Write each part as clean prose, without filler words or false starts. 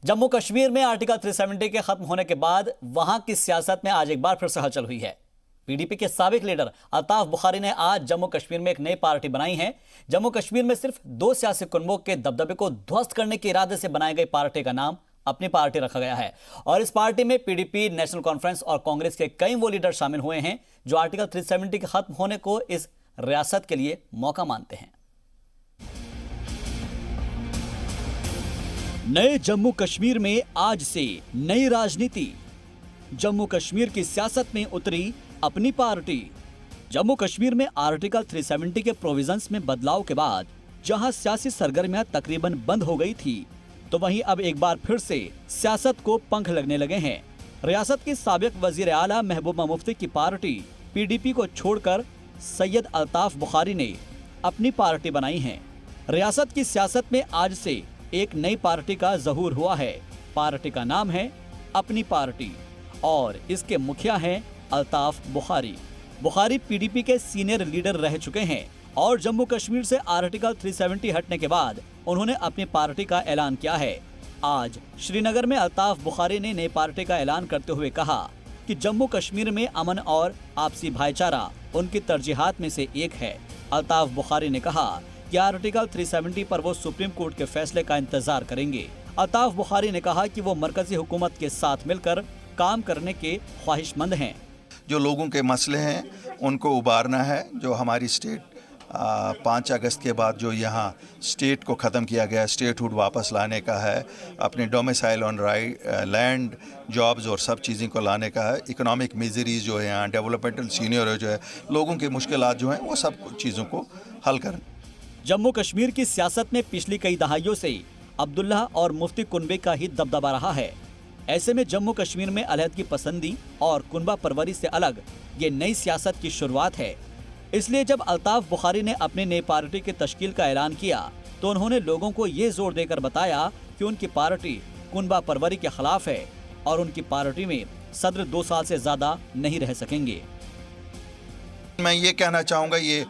जम्मू कश्मीर में आर्टिकल 370 के खत्म होने के बाद वहां की सियासत में आज एक बार फिर से हलचल हुई है। पीडीपी के साबिक लीडर अल्ताफ बुखारी ने आज जम्मू कश्मीर में एक नई पार्टी बनाई है। जम्मू कश्मीर में सिर्फ 2 सियासी कुनबों के दबदबे को ध्वस्त करने के इरादे से बनाई गई पार्टी का नाम अपनी पार्टी रखा गया है और इस पार्टी में पीडीपी, नेशनल कॉन्फ्रेंस और कांग्रेस के कई वो लीडर शामिल हुए हैं जो आर्टिकल 370 के खत्म होने को इस रियासत के लिए मौका मानते हैं। नए जम्मू कश्मीर में आज से नई राजनीति। जम्मू कश्मीर की सियासत में उतरी अपनी पार्टी। जम्मू कश्मीर में आर्टिकल 370 के प्रोविजंस में बदलाव के बाद जहां सियासी सरगर्मियां तकरीबन बंद हो गई थी, तो वहीं अब एक बार फिर से सियासत को पंख लगने लगे हैं। रियासत के साबिक वजीर आला महबूबा मुफ्ती की पार्टी पीडीपी को छोड़कर सैयद अल्ताफ बुखारी ने अपनी पार्टी बनाई है। रियासत की सियासत में आज से एक नई पार्टी का ज़हूर हुआ है। पार्टी का नाम है अपनी पार्टी और इसके मुखिया हैं अल्ताफ बुखारी। बुखारी पीडीपी के सीनियर लीडर रह चुके हैं और जम्मू कश्मीर से आर्टिकल 370 हटने के बाद उन्होंने अपनी पार्टी का ऐलान किया है। आज श्रीनगर में अल्ताफ बुखारी ने नई पार्टी का ऐलान करते हुए कहा कि जम्मू कश्मीर में अमन और आपसी भाईचारा उनकी तरजीहात में से एक है। अल्ताफ बुखारी ने कहा कि आर्टिकल 370 पर वो सुप्रीम कोर्ट के फैसले का इंतजार करेंगे। अल्ताफ बुखारी ने कहा कि वो मरकजी हुकूमत के साथ मिलकर काम करने के ख्वाहिशमंद हैं। जो लोगों के मसले हैं उनको उबारना है। जो हमारी स्टेट 5 अगस्त के बाद जो यहाँ स्टेट को ख़त्म किया गया, स्टेटहुड वापस लाने का है, अपने domicile on right land, jobs और सब चीज़ों को लाने का है। इकोनॉमिक मिजरीज जो है यहाँ, डेवलपमेंटल सीनियर जो है, लोगों की मुश्किलात जो हैं वो सब चीज़ों को हल करें। जम्मू कश्मीर की सियासत में पिछली कई दहाइयों से अब्दुल्ला और मुफ्ती कुनबे का ही दबदबा रहा है। ऐसे में जम्मू कश्मीर में अलहदगी पसंदी और कुनबा परवरी से अलग ये नई सियासत की शुरुआत है। इसलिए जब अल्ताफ बुखारी ने अपनी नई पार्टी की तश्कील का ऐलान किया तो उन्होंने लोगों को ये जोर देकर बताया कि उनकी पार्टी कुनबा परवरी के खिलाफ है और उनकी पार्टी में सदर 2 साल से ज्यादा नहीं रह सकेंगे। मैं ये कहना चाहूँगा, ये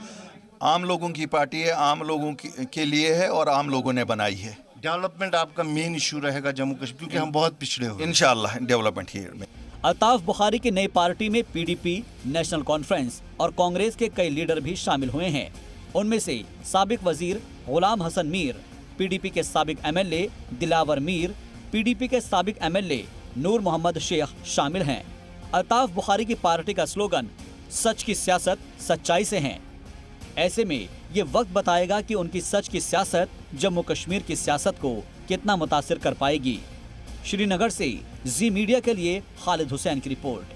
आम लोगों की पार्टी है, आम लोगों के लिए है और आम लोगों ने बनाई है। डेवलपमेंट आपका मेन इशू रहेगा जम्मू कश्मीर, क्योंकि हम बहुत पिछड़े हुए। इंशाअल्लाह डेवलपमेंट ही में। अल्ताफ बुखारी की नई पार्टी में पीडीपी, नेशनल कॉन्फ्रेंस और कांग्रेस के कई लीडर भी शामिल हुए हैं। उनमें से साबिक वजीर गुलाम हसन मीर, पीडीपी के साबिक एमएलए दिलावर मीर, पीडीपी के साबिक एमएलए नूर मोहम्मद शेख शामिल हैं। अल्ताफ बुखारी की पार्टी का स्लोगन सच की सियासत सच्चाई से है। ऐसे में ये वक्त बताएगा कि उनकी सच की सियासत जम्मू कश्मीर की सियासत को कितना मुतासिर कर पाएगी। श्रीनगर से जी मीडिया के लिए खालिद हुसैन की रिपोर्ट।